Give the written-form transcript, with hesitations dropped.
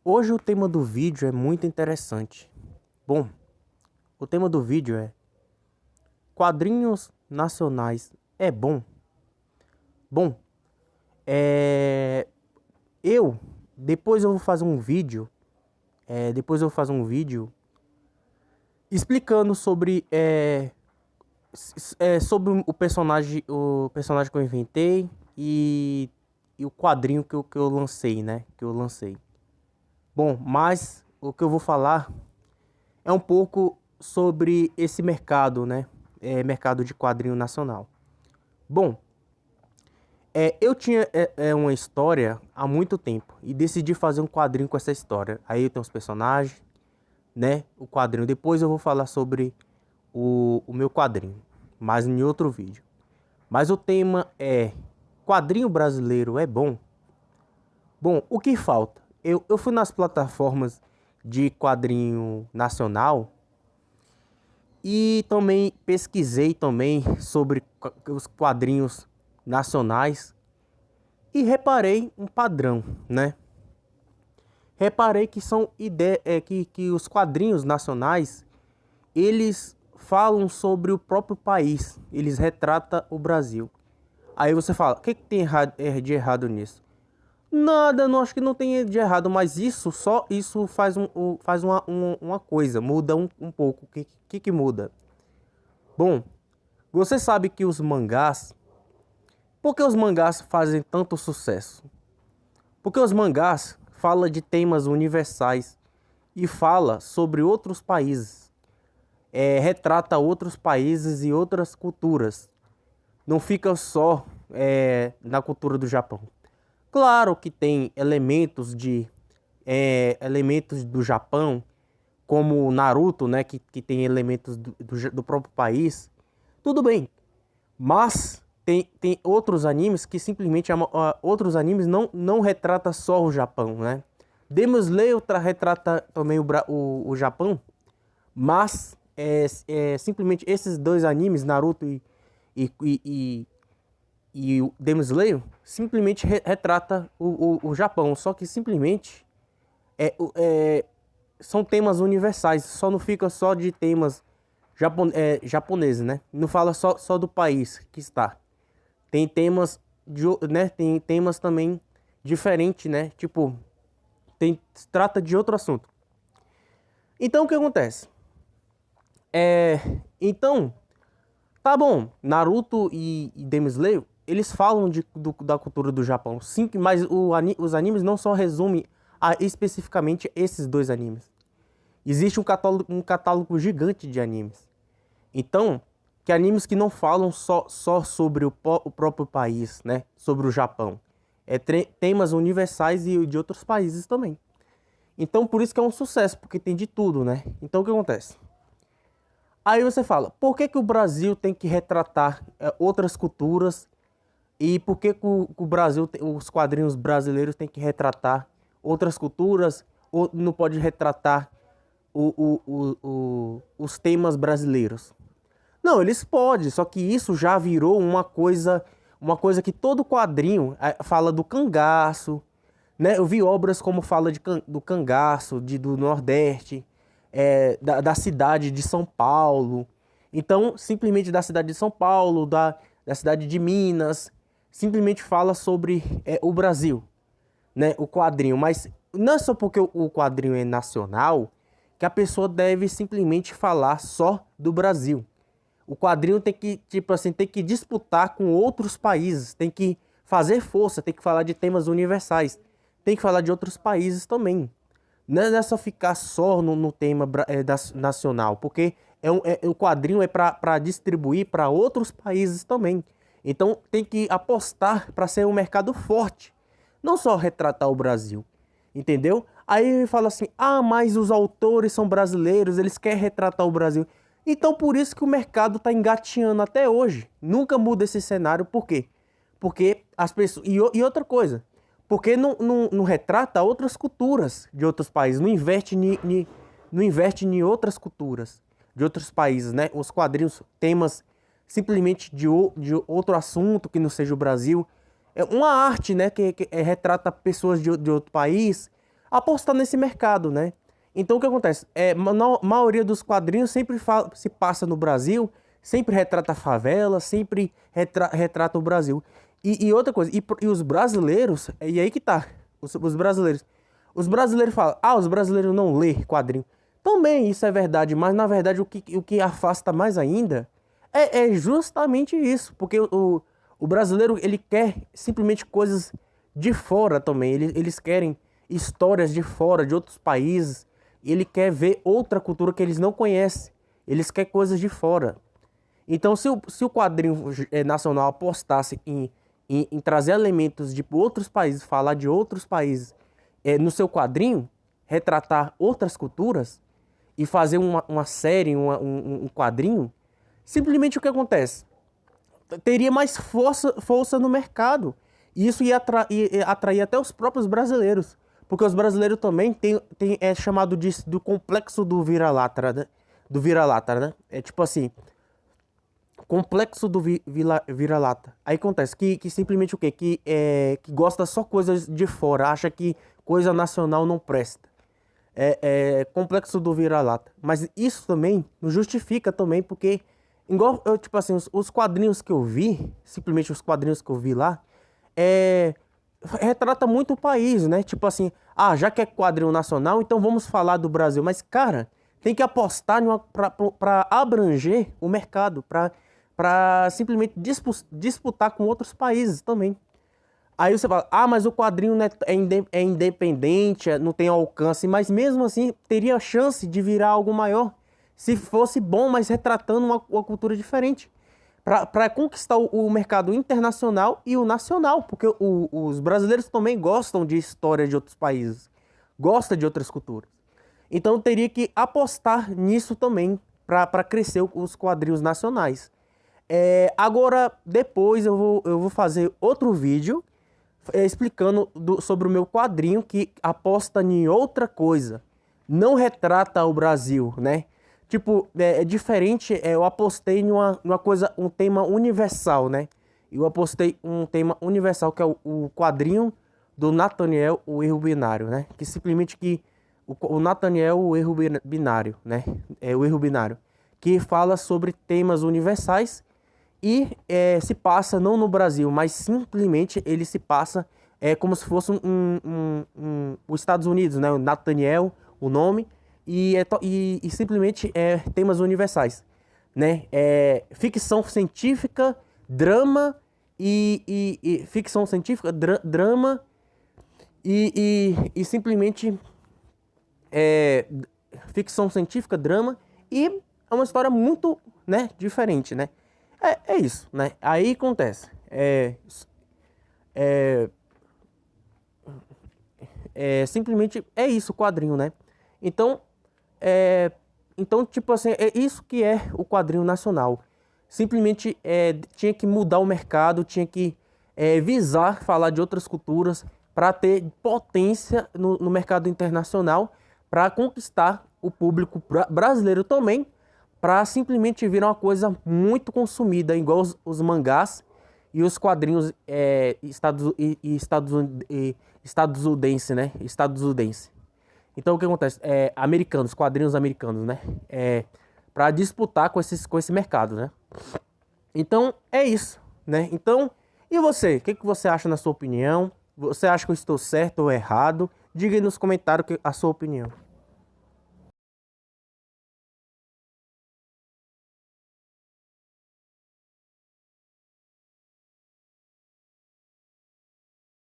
Hoje o tema do vídeo é muito interessante. Bom, o tema do vídeo é: quadrinhos nacionais é bom? Bom, é... eu depois eu vou fazer um vídeo, explicando sobre o personagem que eu inventei e o quadrinho que eu lancei, né? Que eu lancei. Bom, mas o que eu vou falar é um pouco sobre esse mercado, né? Mercado de quadrinho nacional. Bom, eu tinha uma história há muito tempo e decidi fazer um quadrinho com essa história. Aí tem os personagens, né? O quadrinho. Depois eu vou falar sobre o meu quadrinho, mas em outro vídeo. Mas o tema é: quadrinho brasileiro é bom? Bom, o que falta? Eu fui nas plataformas de quadrinho nacional e também pesquisei também sobre os quadrinhos nacionais e reparei um padrão, né? Reparei que que os quadrinhos nacionais, eles falam sobre o próprio país, eles retratam o Brasil. Aí você fala: o que tem de errado nisso? Nada, não acho que não tem de errado, mas isso faz uma coisa, muda um pouco. O que muda? Bom, você sabe que os mangás, por que os mangás fazem tanto sucesso? Porque os mangás falam de temas universais e fala sobre outros países, retrata outros países e outras culturas. Não fica só na cultura do Japão. Claro que tem elementos do Japão, como Naruto, né, que tem elementos do próprio país. Tudo bem, mas tem outros animes que simplesmente outros animes não retrata só o Japão, né? Demon Slayer retrata também o Japão, mas simplesmente esses dois animes, Naruto e o Demon Slayer, simplesmente retrata o Japão, só que simplesmente são temas universais, só não fica só de temas japoneses, né? Não fala só do país que está. Tem temas, né? Tem temas também diferentes, né? Tipo, trata de outro assunto. Então, o que acontece? Então, tá bom, Naruto e Demon Slayer, eles falam da cultura do Japão, sim, mas os animes não só resumem especificamente esses dois animes. Existe um catálogo gigante de animes. Então, que animes que não falam só sobre o próprio país, né? Sobre o Japão. Temas universais e de outros países também. Então, por isso que é um sucesso, porque tem de tudo, né? Então, o que acontece? Aí você fala: por que o Brasil tem que retratar outras culturas? E por que o Brasil, os quadrinhos brasileiros têm que retratar outras culturas? Ou não pode retratar os temas brasileiros? Não, eles podem, só que isso já virou uma coisa que todo quadrinho fala do cangaço, né? Eu vi obras como fala do cangaço, do Nordeste, da cidade de São Paulo. Então, simplesmente da cidade de São Paulo, da cidade de Minas, simplesmente fala sobre o Brasil, né? O quadrinho. Mas não é só porque o quadrinho é nacional que a pessoa deve simplesmente falar só do Brasil. O quadrinho tem que, tipo assim, tem que disputar com outros países, tem que fazer força, tem que falar de temas universais, tem que falar de outros países também. Não é só ficar só no tema nacional, porque o quadrinho é para distribuir para outros países também. Então tem que apostar para ser um mercado forte, não só retratar o Brasil, entendeu? Aí ele fala assim: ah, mas os autores são brasileiros, eles querem retratar o Brasil. Então por isso que o mercado está engatinhando até hoje. Nunca muda esse cenário, por quê? Porque as pessoas. E outra coisa, porque não retrata outras culturas de outros países, não investe em outras culturas de outros países, né? Os quadrinhos, temas simplesmente de outro assunto que não seja o Brasil. É uma arte, né? Que retrata pessoas de outro país. apostar nesse mercado, né? Então o que acontece? Na maioria dos quadrinhos sempre se passa no Brasil, sempre retrata a favela, sempre retrata o Brasil. E outra coisa, e os brasileiros, e aí que tá, os brasileiros. Os brasileiros falam, os brasileiros não lê quadrinho. Também isso é verdade, mas na verdade o que afasta mais ainda é justamente isso. Porque o brasileiro, ele quer simplesmente coisas de fora também. Eles querem histórias de fora, de outros países. Ele quer ver outra cultura que eles não conhecem. Eles querem coisas de fora. Então, se o quadrinho nacional apostasse em trazer elementos de outros países, falar de outros países no seu quadrinho, retratar outras culturas e fazer uma série, um quadrinho, simplesmente o que acontece? Teria mais força no mercado. E isso ia atrair até os próprios brasileiros. Porque os brasileiros também é chamado do complexo do vira-lata, né? Do vira-lata, né? É tipo assim, complexo do vira-lata. Aí acontece que simplesmente o quê? Que gosta só coisas de fora, acha que coisa nacional não presta. Complexo do vira-lata. Mas isso também não justifica também, porque igual tipo assim, os quadrinhos que eu vi, simplesmente os quadrinhos que eu vi lá, retrata muito o país, né? Tipo assim, já que é quadrinho nacional, então vamos falar do Brasil. Mas, cara, tem que apostar para abranger o mercado, para simplesmente disputar com outros países também. Aí você fala, mas o quadrinho é independente, não tem alcance, mas mesmo assim teria chance de virar algo maior, se fosse bom, mas retratando uma cultura diferente. Para conquistar o mercado internacional e o nacional, porque os brasileiros também gostam de história de outros países, gostam de outras culturas. Então teria que apostar nisso também para crescer os quadrinhos nacionais. Agora, depois eu vou fazer outro vídeo explicando sobre o meu quadrinho que aposta em outra coisa. Não retrata o Brasil, né? Tipo, é diferente, eu apostei numa coisa, um tema universal, né? Eu apostei um tema universal, que é o quadrinho do Nathaniel, o erro binário, né? Que simplesmente o Nathaniel, o erro binário, né? É o erro binário. Que fala sobre temas universais e se passa não no Brasil, mas simplesmente ele se passa como se fosse os Estados Unidos, né? O Nathaniel, o nome, e simplesmente temas universais, né? Ficção científica, drama ficção científica, drama e simplesmente ficção científica, drama e é uma história muito, né, diferente, né? É isso, né? Aí acontece. Simplesmente é isso o quadrinho, né? Então, tipo assim, é isso que é o quadrinho nacional. Simplesmente tinha que mudar o mercado, tinha que visar falar de outras culturas para ter potência no mercado internacional, para conquistar o público brasileiro também, para simplesmente virar uma coisa muito consumida, igual os mangás e os quadrinhos estadunidense, né? Estadunidense. Então o que acontece? Quadrinhos americanos, né? Para disputar com esse mercado, né? Então é isso, né? Então, e você? O que você acha na sua opinião? Você acha que eu estou certo ou errado? Diga aí nos comentários a sua opinião.